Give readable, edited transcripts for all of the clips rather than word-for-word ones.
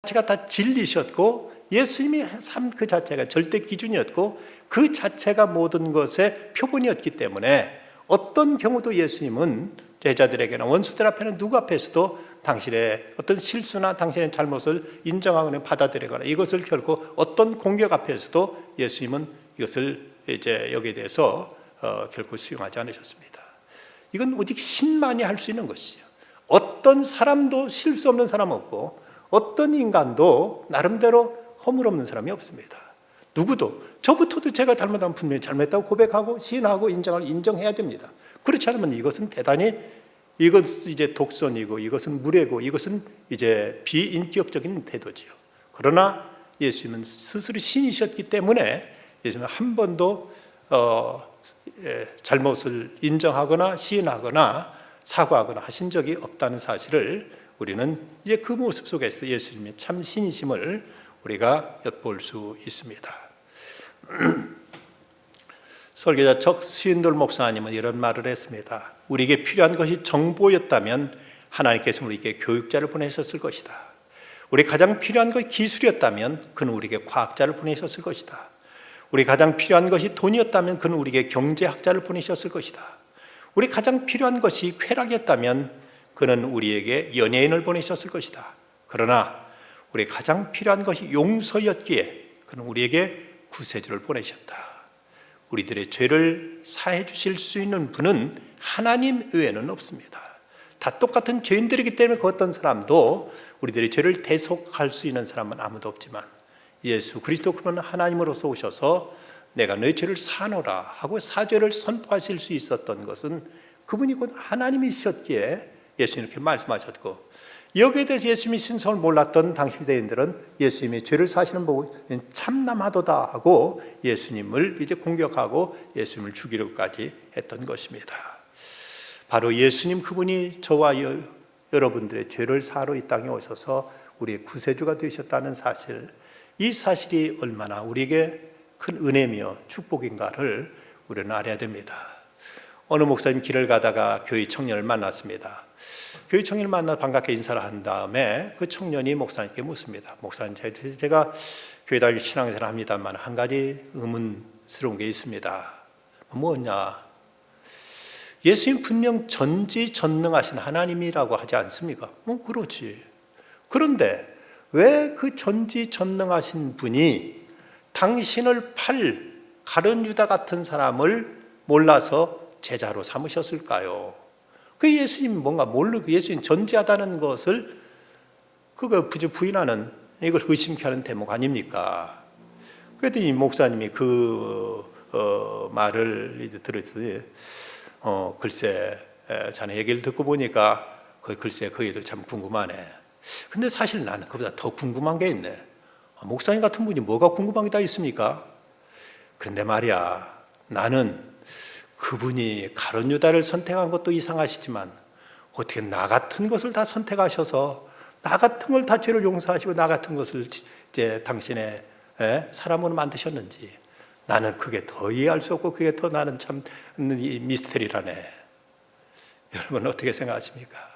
자체가 다 진리셨고 예수님의 삶 그 자체가 절대 기준이었고 그 자체가 모든 것의 표본이었기 때문에 어떤 경우도 예수님은 제자들에게나 원수들 앞에는 누구 앞에서도 당신의 어떤 실수나 당신의 잘못을 인정하거나 받아들이거나 이것을 결코 어떤 공격 앞에서도 예수님은 이것을 이제 여기에 대해서 결코 수용하지 않으셨습니다. 이건 오직 신만이 할 수 있는 것이죠. 어떤 사람도 실수 없는 사람 없고 어떤 인간도 나름대로 허물 없는 사람이 없습니다. 누구도 저부터도 제가 잘못하면 분명히 잘못했다고 고백하고 시인하고 인정해야 됩니다. 그렇지 않으면 이것은 대단히 이것은 이제 독선이고 이것은 무례고 이것은 이제 비인격적인 태도지요. 그러나 예수님은 스스로 신이셨기 때문에 예수님은 한 번도 잘못을 인정하거나 시인하거나 사과하거나 하신 적이 없다는 사실을 우리는 이제 그 모습 속에서 예수님의 참 신이심을 우리가 엿볼 수 있습니다. 설교자 척 스윈돌 목사님은 이런 말을 했습니다. 우리에게 필요한 것이 정보였다면 하나님께서 우리에게 교육자를 보내셨을 것이다. 우리 가장 필요한 것이 기술이었다면 그는 우리에게 과학자를 보내셨을 것이다. 우리 가장 필요한 것이 돈이었다면 그는 우리에게 경제학자를 보내셨을 것이다. 우리 가장 필요한 것이 쾌락이었다면 그는 우리에게 연예인을 보내셨을 것이다. 그러나 우리 가장 필요한 것이 용서였기에 그는 우리에게 구세주를 보내셨다. 우리들의 죄를 사해 주실 수 있는 분은 하나님 외에는 없습니다. 다 똑같은 죄인들이기 때문에 그 어떤 사람도 우리들의 죄를 대속할 수 있는 사람은 아무도 없지만 예수 그리스도 그분은 하나님으로서 오셔서 내가 너의 죄를 사노라 하고 사죄를 선포하실 수 있었던 것은 그분이 곧 하나님이셨기에 예수님 이렇게 말씀하셨고, 여기에 대해서 예수님의 신성을 몰랐던 당시 유대인들은 예수님의 죄를 사시는 보고 참남하도다 하고 예수님을 이제 공격하고 예수님을 죽이려고까지 했던 것입니다. 바로 예수님 그분이 저와 여러분들의 죄를 사러 이 땅에 오셔서 우리의 구세주가 되셨다는 사실, 이 사실이 얼마나 우리에게 큰 은혜며 축복인가를 우리는 알아야 됩니다. 어느 목사님 길을 가다가 교회 청년을 만났습니다. 교회 청년을 만나 반갑게 인사를 한 다음에 그 청년이 목사님께 묻습니다. 목사님, 제가 교회 다니고 신앙생활을 합니다만 한 가지 의문스러운 게 있습니다. 뭐냐? 예수님 분명 전지전능하신 하나님이라고 하지 않습니까? 그렇지. 그런데 왜 그 전지전능하신 분이 당신을 팔 가룟 유다 같은 사람을 몰라서 제자로 삼으셨을까요? 그 예수님 뭔가 모르고 예수님 전지하다는 것을 그거 부인하는, 이걸 의심케 하는 대목 아닙니까? 그랬더니 목사님이 그 말을 들었더니 글쎄 자네 얘기를 듣고 보니까 글쎄 그게도 참 궁금하네. 근데 사실 나는 그보다 더 궁금한 게 있네. 목사님 같은 분이 뭐가 궁금한 게 다 있습니까? 그런데 말이야, 나는 그분이 가룟 유다를 선택한 것도 이상하시지만 어떻게 나 같은 것을 다 선택하셔서 나 같은 걸 다 죄를 용서하시고 나 같은 것을 이제 당신의 사람으로 만드셨는지 나는 그게 더 이해할 수 없고 그게 더 나는 참 미스터리라네. 여러분 어떻게 생각하십니까?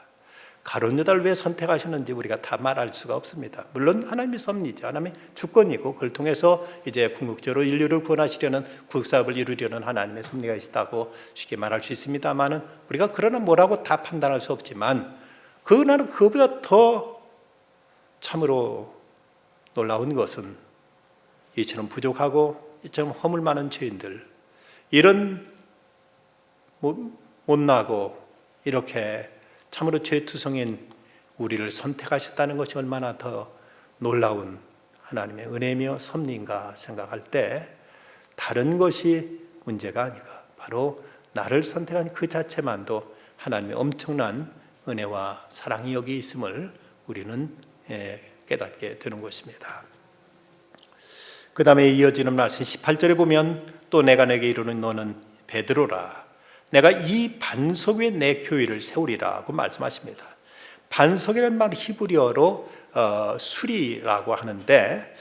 가룟 유다를 왜 선택하셨는지 우리가 다 말할 수가 없습니다. 물론 하나님의 섭리죠. 하나님의 주권이고 그걸 통해서 이제 궁극적으로 인류를 구원하시려는 구속사업을 이루려는 하나님의 섭리가 있다고 쉽게 말할 수 있습니다만은 우리가 그러나 뭐라고 다 판단할 수 없지만 나는 그보다 더 참으로 놀라운 것은 이처럼 부족하고 이처럼 허물 많은 죄인들, 이런 못나고 이렇게 참으로 죄투성인 우리를 선택하셨다는 것이 얼마나 더 놀라운 하나님의 은혜며 섭리인가 생각할 때 다른 것이 문제가 아니라 바로 나를 선택한 그 자체만도 하나님의 엄청난 은혜와 사랑이 여기 있음을 우리는 깨닫게 되는 것입니다. 그 다음에 이어지는 말씀 18절에 보면 또 내가 내게 이르는 너는 베드로라. 내가 이 반석 위에 내 교회를 세우리라고 말씀하십니다. 반석이라는 말 히브리어로 수리라고 하는데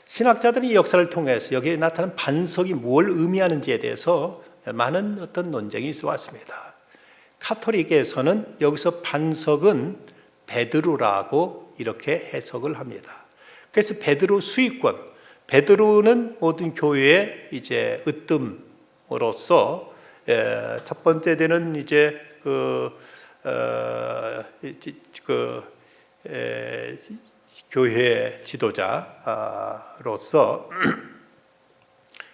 신학자들은 이 역사를 통해서 여기에 나타난 반석이 뭘 의미하는지에 대해서 많은 어떤 논쟁이 있어 왔습니다. 카톨릭에서는 여기서 반석은 베드로라고 이렇게 해석을 합니다. 그래서 베드로 수익권, 베드로는 모든 교회의 이제 으뜸으로서 첫 번째 되는 이제 교회 지도자로서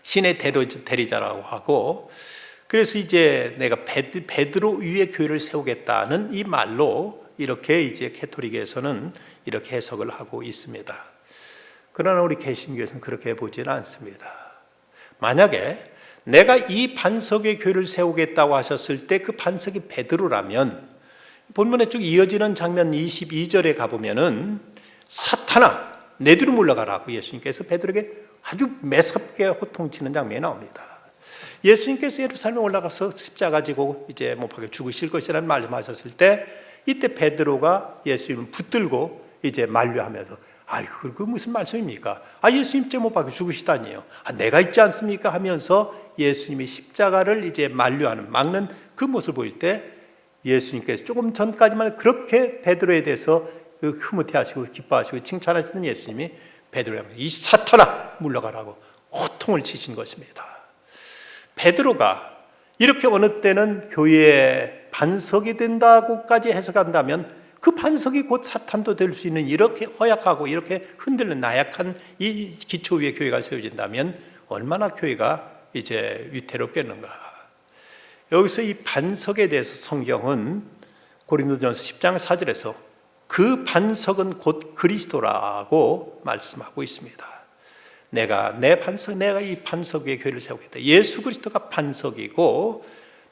신의 대리자라고 하고, 그래서 이제 내가 베드로 위에 교회를 세우겠다는 이 말로 이렇게 이제 캐토릭에서는 이렇게 해석을 하고 있습니다. 그러나 우리 개신교에서는 그렇게 보지는 않습니다. 만약에 내가 이 반석의 교회를 세우겠다고 하셨을 때 그 반석이 베드로라면 본문에 쭉 이어지는 장면 22절에 가보면은 사탄아 내 뒤로 물러가라고 예수님께서 베드로에게 아주 매섭게 호통치는 장면이 나옵니다. 예수님께서 예루살렘에 올라가서 십자가 지고 이제 못 박혀 죽으실 것이라는 말씀하셨을 때 이때 베드로가 예수님을 붙들고 이제 만류하면서 아이고 그 무슨 말씀입니까? 예수님 못 박혀 죽으시다니요. 내가 있지 않습니까? 하면서 예수님이 십자가를 이제 만류하는 막는 그 모습을 보일 때 예수님께서 조금 전까지만 그렇게 베드로에 대해서 흐뭇해하시고 기뻐하시고 칭찬하시는 예수님이 베드로에게 이 사탄아 물러가라고 호통을 치신 것입니다. 베드로가 이렇게 어느 때는 교회의 반석이 된다고까지 해석한다면 그 반석이 곧 사탄도 될 수 있는 이렇게 허약하고 이렇게 흔들리는 나약한 이 기초 위에 교회가 세워진다면 얼마나 교회가 이제 위태롭겠는가. 여기서 이 반석에 대해서 성경은 고린도전서 10장 4절에서 그 반석은 곧 그리스도라고 말씀하고 있습니다. 내가 이 반석 위에 교회를 세우겠다. 예수 그리스도가 반석이고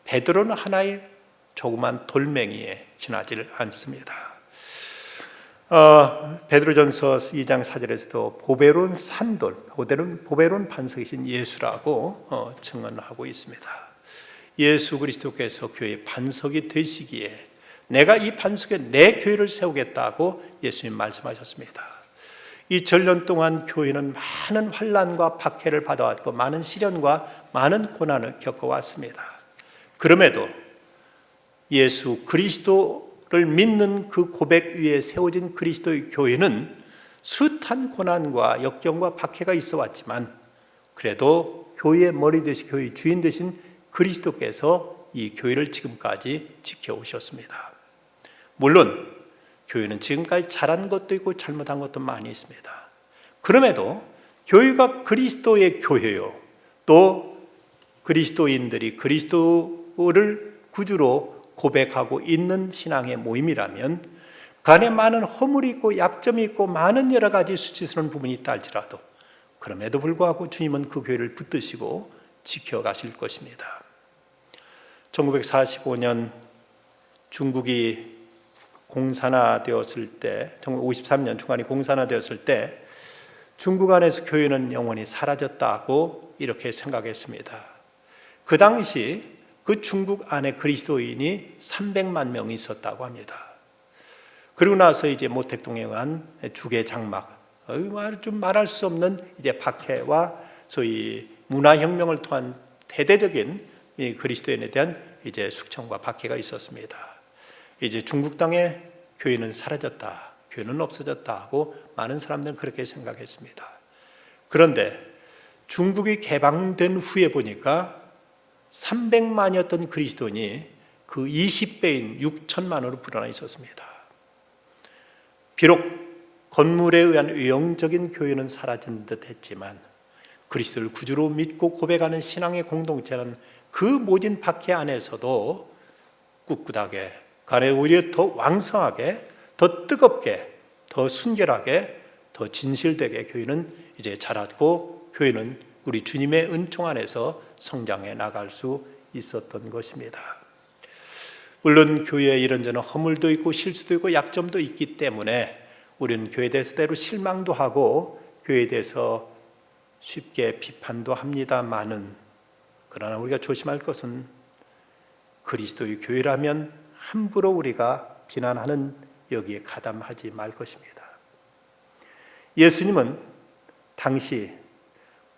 베드로는 하나의 조그만 돌멩이에 지나지를 않습니다. 베드로전서 2장 4절에서도 보배로운 산돌, 보배로운 반석이신 예수라고 증언하고 있습니다. 예수 그리스도께서 교회의 반석이 되시기에 내가 이 반석에 내 교회를 세우겠다고 예수님 말씀하셨습니다. 이 전년 동안 교회는 많은 환난과 박해를 받아왔고 많은 시련과 많은 고난을 겪어왔습니다. 그럼에도 예수 그리스도를 믿는 그 고백 위에 세워진 그리스도의 교회는 숱한 고난과 역경과 박해가 있어 왔지만 그래도 교회의 머리 되신 교회의 주인 되신 그리스도께서 이 교회를 지금까지 지켜오셨습니다. 물론 교회는 지금까지 잘한 것도 있고 잘못한 것도 많이 있습니다. 그럼에도 교회가 그리스도의 교회요, 또 그리스도인들이 그리스도를 구주로 고백하고 있는 신앙의 모임이라면 그 안에 많은 허물이 있고 약점이 있고 많은 여러 가지 수치스러운 부분이 있다 할지라도 그럼에도 불구하고 주님은 그 교회를 붙드시고 지켜가실 것입니다. 1945년 중국이 공산화되었을 때, 1953년 중간이 공산화되었을 때 중국 안에서 교회는 영원히 사라졌다고 이렇게 생각했습니다. 그 당시 그 중국 안에 그리스도인이 300만 명이 있었다고 합니다. 그리고 나서 이제 모택동에 의한 주계 장막, 좀 말할 수 없는 이제 박해와 소위 문화혁명을 통한 대대적인 그리스도인에 대한 이제 숙청과 박해가 있었습니다. 이제 중국 땅에 교회는 사라졌다, 교회는 없어졌다 하고 많은 사람들은 그렇게 생각했습니다. 그런데 중국이 개방된 후에 보니까 300만이었던 그리스도인이 그 20배인 6천만으로 불어나 있었습니다. 비록 건물에 의한 외형적인 교회는 사라진 듯 했지만 그리스도를 구주로 믿고 고백하는 신앙의 공동체는 그 모진 박해 안에서도 꿋꿋하게, 간에 오히려 더 왕성하게, 더 뜨겁게, 더 순결하게, 더 진실되게 교회는 이제 자랐고 교회는 우리 주님의 은총 안에서 성장해 나갈 수 있었던 것입니다. 물론 교회에 이런저런 허물도 있고 실수도 있고 약점도 있기 때문에 우리는 교회에 대해서 때로 실망도 하고 교회에 대해서 쉽게 비판도 합니다마는, 그러나 우리가 조심할 것은 그리스도의 교회라면 함부로 우리가 비난하는 여기에 가담하지 말 것입니다. 예수님은 당시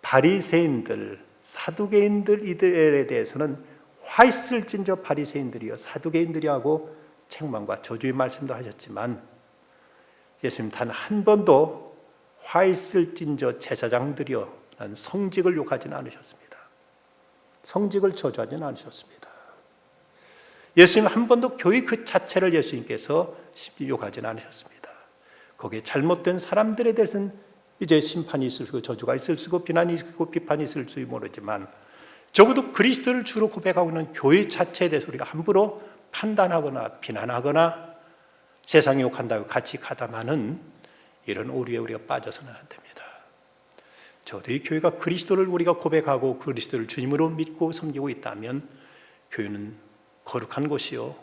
바리새인들, 사두개인들 이들에 대해서는 화 있을진저 바리새인들이여 사두개인들이라고 책망과 저주의 말씀도 하셨지만 예수님 단 한 번도 화 있을진저 제사장들이여, 난 성직을 욕하지는 않으셨습니다. 성직을 저주하지는 않으셨습니다. 예수님 한 번도 교회 그 자체를 예수님께서 욕하지는 않으셨습니다. 거기에 잘못된 사람들에 대해서는 이제 심판이 있을 수 있고 저주가 있을 수 있고 비난이 있고 비판이 있을 수 모르지만, 적어도 그리스도를 주로 고백하고 있는 교회 자체에 대해서 우리가 함부로 판단하거나 비난하거나 세상이 욕한다고 같이 가담하는 이런 오류에 우리가 빠져서는 안 됩니다. 적어도 이 교회가 그리스도를 우리가 고백하고 그리스도를 주님으로 믿고 섬기고 있다면 교회는 거룩한 곳이요,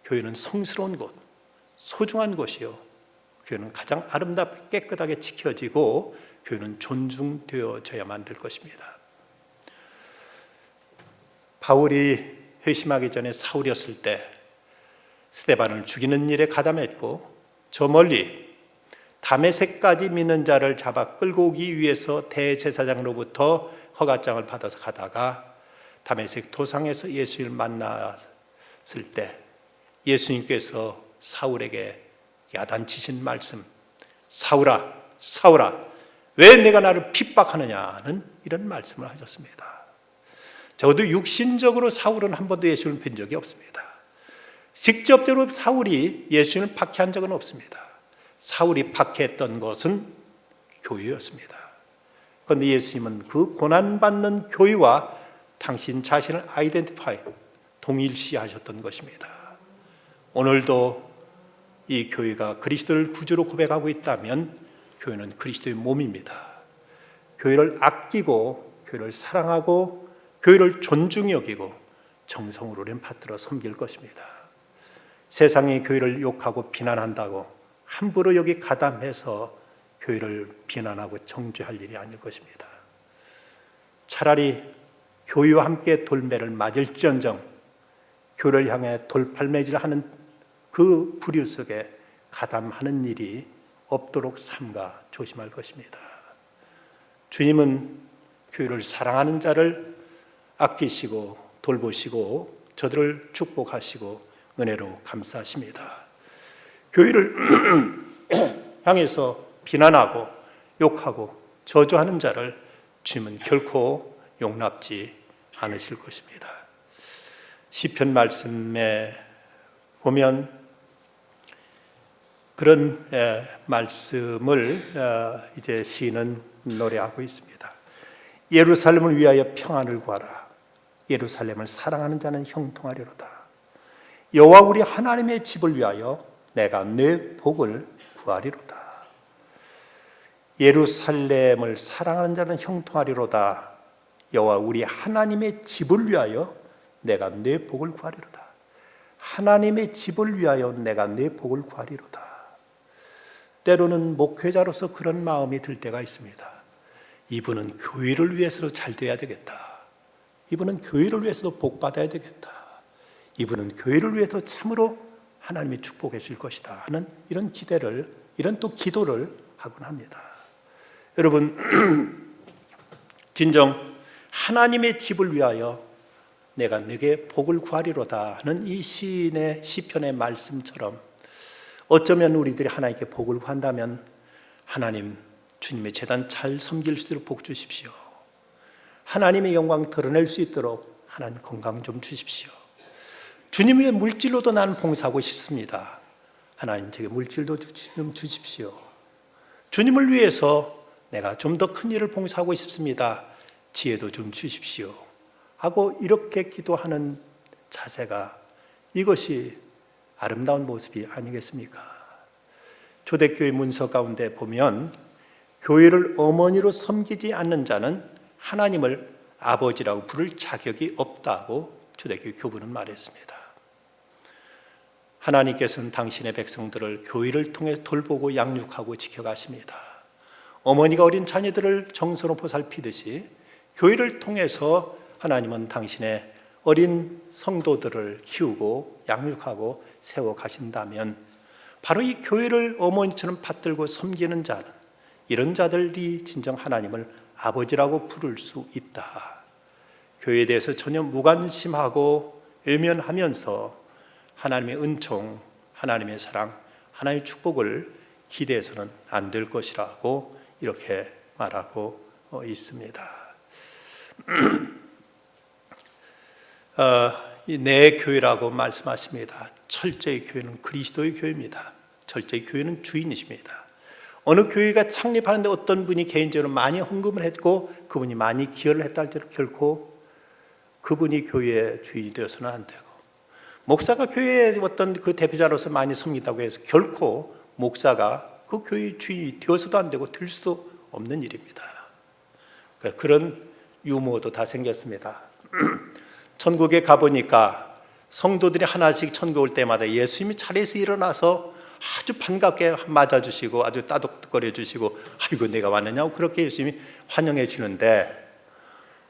교회는 성스러운 곳, 소중한 곳이요, 교회는 가장 아름답게 깨끗하게 지켜지고 교회는 존중되어져야만 될 것입니다. 바울이 회심하기 전에 사울이었을 때 스데반을 죽이는 일에 가담했고, 저 멀리 다메섹까지 믿는 자를 잡아 끌고 오기 위해서 대제사장으로부터 허가장을 받아서 가다가 다메섹 도상에서 예수님을 만났을 때 예수님께서 사울에게 야단치신 말씀, 사울아 사울아 왜 내가 나를 핍박하느냐는 이런 말씀을 하셨습니다. 적어도 육신적으로 사울은 한 번도 예수님을 뵌 적이 없습니다. 직접적으로 사울이 예수님을 박해한 적은 없습니다. 사울이 박해했던 것은 교회였습니다. 그런데 예수님은 그 고난받는 교회와 당신 자신을 아이덴티파이, 동일시하셨던 것입니다. 오늘도 이 교회가 그리스도를 구주로 고백하고 있다면 교회는 그리스도의 몸입니다. 교회를 아끼고 교회를 사랑하고 교회를 존중히 여기고 정성으로 우리는 받들어 섬길 것입니다. 세상이 교회를 욕하고 비난한다고 함부로 여기 가담해서 교회를 비난하고 정죄할 일이 아닐 것입니다. 차라리 교회와 함께 돌매를 맞을지언정 교회를 향해 돌팔매질하는 그 부류 속에 가담하는 일이 없도록 삼가 조심할 것입니다. 주님은 교회를 사랑하는 자를 아끼시고 돌보시고 저들을 축복하시고 은혜로 감싸십니다. 교회를 향해서 비난하고 욕하고 저주하는 자를 주님은 결코 용납지 않으실 것입니다. 시편 말씀에 보면 그런 말씀을 이제 시인은 노래하고 있습니다. 예루살렘을 위하여 평안을 구하라. 예루살렘을 사랑하는 자는 형통하리로다. 여호와 우리 하나님의 집을 위하여 내가 내 복을 구하리로다. 예루살렘을 사랑하는 자는 형통하리로다. 여호와 우리 하나님의 집을 위하여 내가 내 복을 구하리로다. 하나님의 집을 위하여 내가 내 복을 구하리로다. 때로는 목회자로서 그런 마음이 들 때가 있습니다. 이분은 교회를 위해서도 잘 돼야 되겠다. 이분은 교회를 위해서도 복 받아야 되겠다. 이분은 교회를 위해서 참으로 하나님이 축복해 줄 것이다 하는 이런 기대를, 이런 또 기도를 하곤 합니다. 여러분, 진정 하나님의 집을 위하여 내가 네게 복을 구하리로다 하는 이 시인의 시편의 말씀처럼 어쩌면 우리들이 하나님께 복을 구한다면 하나님, 주님의 제단 잘 섬길 수 있도록 복 주십시오. 하나님의 영광 드러낼 수 있도록 하나님 건강 좀 주십시오. 주님의 물질로도 나는 봉사하고 싶습니다. 하나님 제게 물질도 좀 주십시오. 주님을 위해서 내가 좀 더 큰 일을 봉사하고 싶습니다. 지혜도 좀 주십시오. 하고 이렇게 기도하는 자세가 이것이 아름다운 모습이 아니겠습니까? 초대교회 문서 가운데 보면 교회를 어머니로 섬기지 않는 자는 하나님을 아버지라고 부를 자격이 없다고 초대교회 교부는 말했습니다. 하나님께서는 당신의 백성들을 교회를 통해 돌보고 양육하고 지켜가십니다. 어머니가 어린 자녀들을 정성으로 보살피듯이 교회를 통해서 하나님은 당신의 어린 성도들을 키우고 양육하고 세워가신다면 바로 이 교회를 어머니처럼 받들고 섬기는 자는, 이런 자들이 진정 하나님을 아버지라고 부를 수 있다. 교회에 대해서 전혀 무관심하고 외면하면서 하나님의 은총, 하나님의 사랑, 하나님의 축복을 기대해서는 안 될 것이라고 이렇게 말하고 있습니다. 내 교회라고 말씀하십니다. 철저히 교회는 그리스도의 교회입니다. 철저히 교회는 주인이십니다. 어느 교회가 창립하는데 어떤 분이 개인적으로 많이 헌금을 했고 그분이 많이 기여를 했다 할지라도 결코 그분이 교회의 주인이 되어서는 안 되고, 목사가 교회의 어떤 그 대표자로서 많이 섬긴다고 해서 결코 목사가 그 교회의 주인이 되어서도 안 되고 될 수도 없는 일입니다. 그런 유머도 다 생겼습니다. 천국에 가보니까 성도들이 하나씩 천국 올 때마다 예수님이 자리에서 일어나서 아주 반갑게 맞아주시고 아주 따독거려 주시고, 아이고 내가 왔느냐고 그렇게 예수님이 환영해 주는데,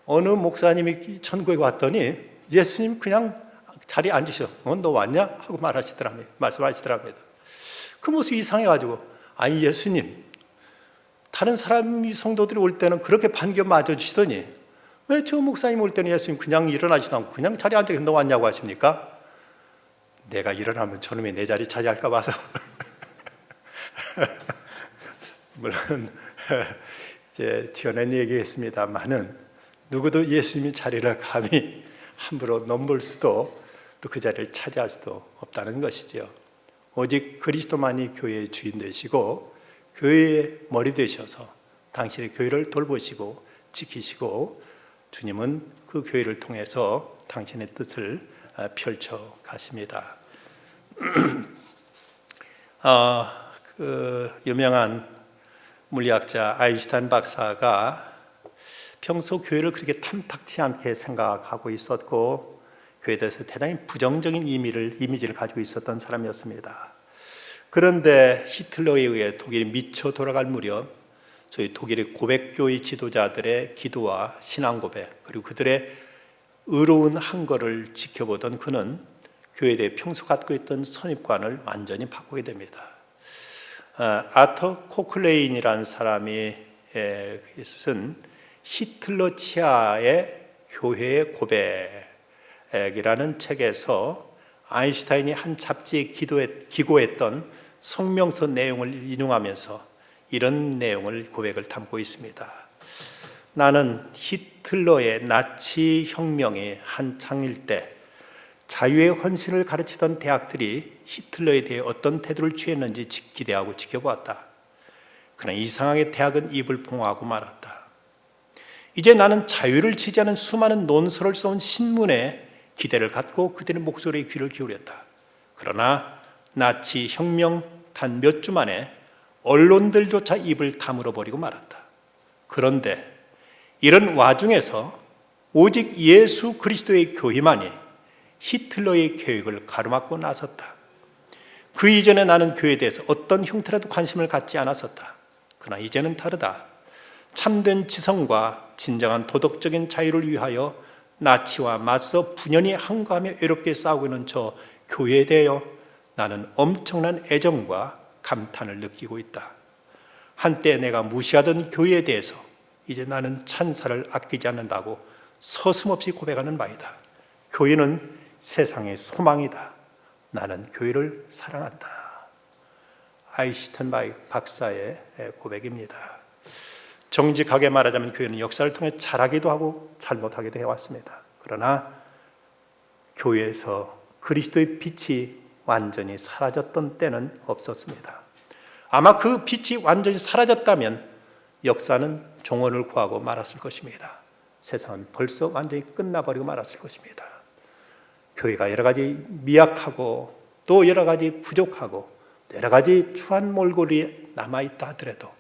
어느 목사님이 천국에 왔더니 예수님 그냥 자리에 앉으셔. 너 왔냐? 하고 말씀하시더랍니다. 그 모습이 이상해가지고, 아니 예수님, 다른 사람이 성도들이 올 때는 그렇게 반겨 맞아주시더니 왜 저 목사님 올 때는 예수님 그냥 일어나지도 않고 그냥 자리에 앉아 너 왔냐고 하십니까? 내가 일어나면 저놈이 내 자리 차지할까 봐서. 물론 이제 지어낸 얘기했습니다만은, 누구도 예수님이 자리를 감히 함부로 넘볼 수도 또 그 자리를 차지할 수도 없다는 것이죠. 오직 그리스도만이 교회의 주인 되시고 교회의 머리 되셔서 당신의 교회를 돌보시고 지키시고, 주님은 그 교회를 통해서 당신의 뜻을 펼쳐 가십니다. 그 유명한 물리학자 아인슈타인 박사가 평소 교회를 그렇게 탐탁치 않게 생각하고 있었고 교회에 대해서 대단히 부정적인 이미지를 가지고 있었던 사람이었습니다. 그런데 히틀러에 의해 독일이 미쳐 돌아갈 무렵 저희 독일의 고백교의 지도자들의 기도와 신앙 고백, 그리고 그들의 의로운 한거를 지켜보던 그는 교회에 대해 평소 갖고 있던 선입관을 완전히 바꾸게 됩니다. 아터 코클레인이라는 사람이 쓴 히틀러 치하의 교회의 고백이라는 책에서 아인슈타인이 한 잡지에 기고했던 성명서 내용을 인용하면서 이런 내용을 고백을 담고 있습니다. 나는 히틀러의 나치 혁명이 한창일 때 자유의 헌신을 가르치던 대학들이 히틀러에 대해 어떤 태도를 취했는지 기대하고 지켜보았다. 그러나 이상하게 대학은 입을 봉하고 말았다. 이제 나는 자유를 지지하는 수많은 논설을 써온 신문에 기대를 갖고 그들의 목소리에 귀를 기울였다. 그러나 나치 혁명 단 몇 주 만에 언론들조차 입을 다물어 버리고 말았다. 그런데 이런 와중에서 오직 예수 그리스도의 교회만이 히틀러의 계획을 가로막고 나섰다. 그 이전에 나는 교회에 대해서 어떤 형태라도 관심을 갖지 않았었다. 그러나 이제는 다르다. 참된 지성과 진정한 도덕적인 자유를 위하여 나치와 맞서 분연히 항거하며 외롭게 싸우고 있는 저 교회에 대하여 나는 엄청난 애정과 감탄을 느끼고 있다. 한때 내가 무시하던 교회에 대해서 이제 나는 찬사를 아끼지 않는다고 서슴없이 고백하는 바이다. 교회는 세상의 소망이다. 나는 교회를 사랑한다. 아인슈타인 박사의 고백입니다. 정직하게 말하자면 교회는 역사를 통해 잘하기도 하고 잘못하기도 해왔습니다. 그러나 교회에서 그리스도의 빛이 완전히 사라졌던 때는 없었습니다. 아마 그 빛이 완전히 사라졌다면 역사는 종언을 구하고 말았을 것입니다. 세상은 벌써 완전히 끝나버리고 말았을 것입니다. 교회가 여러 가지 미약하고 또 여러 가지 부족하고 여러 가지 추한 몰골이 남아있다 하더라도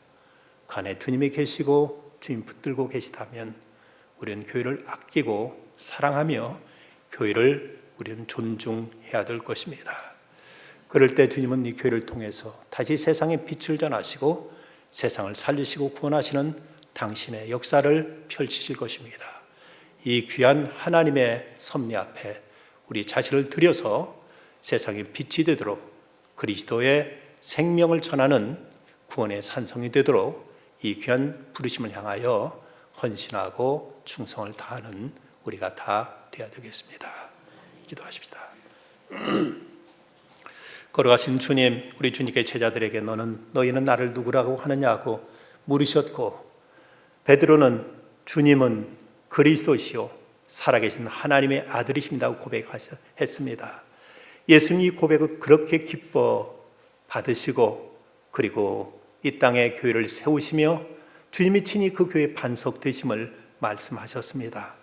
그 안에 주님이 계시고 주님 붙들고 계시다면 우리는 교회를 아끼고 사랑하며 교회를 우리는 존중해야 될 것입니다. 그럴 때 주님은 이 교회를 통해서 다시 세상에 빛을 전하시고 세상을 살리시고 구원하시는 당신의 역사를 펼치실 것입니다. 이 귀한 하나님의 섭리 앞에 우리 자신을 들여서 세상의 빛이 되도록 그리스도의 생명을 전하는 구원의 산성이 되도록 이 귀한 부르심을 향하여 헌신하고 충성을 다하는 우리가 다 되어야 되겠습니다. 기도하십시다. 걸어가신 주님, 우리 주님께 제자들에게 너희는 나를 누구라고 하느냐고 물으셨고, 베드로는 주님은 그리스도시요 살아계신 하나님의 아들이십니다고 고백했습니다. 예수님 이 고백을 그렇게 기뻐 받으시고, 그리고 이 땅에 교회를 세우시며 주님이 친히 그 교회의 반석 되심을 말씀하셨습니다.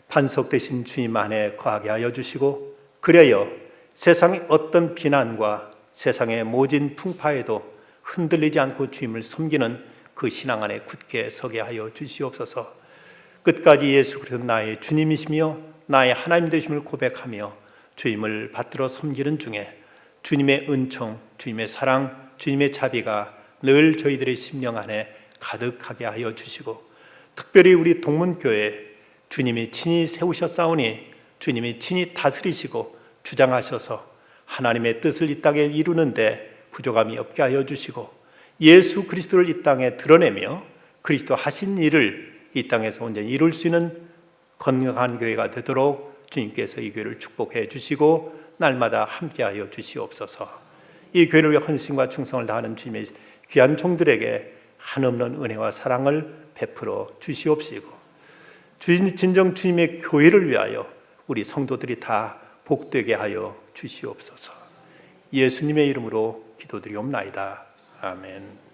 반석 되신 주님 안에 거하게 하여 주시고, 그래야 세상의 어떤 비난과 세상의 모진 풍파에도 흔들리지 않고 주님을 섬기는 그 신앙 안에 굳게 서게 하여 주시옵소서. 끝까지 예수 그리스도 나의 주님이시며 나의 하나님 되심을 고백하며 주님을 받들어 섬기는 중에 주님의 은총, 주님의 사랑, 주님의 자비가 늘 저희들의 심령 안에 가득하게 하여 주시고, 특별히 우리 동문교회 주님이 친히 세우셨사오니 주님이 친히 다스리시고 주장하셔서 하나님의 뜻을 이 땅에 이루는데 부족함이 없게 하여 주시고, 예수 그리스도를 이 땅에 드러내며 그리스도 하신 일을 이 땅에서 온전히 이룰 수 있는 건강한 교회가 되도록 주님께서 이 교회를 축복해 주시고 날마다 함께하여 주시옵소서. 이 교회를 위해 헌신과 충성을 다하는 주님의 귀한 종들에게 한없는 은혜와 사랑을 베풀어 주시옵시고, 진정 주님의 교회를 위하여 우리 성도들이 다 복되게 하여 주시옵소서. 예수님의 이름으로 기도드리옵나이다. 아멘.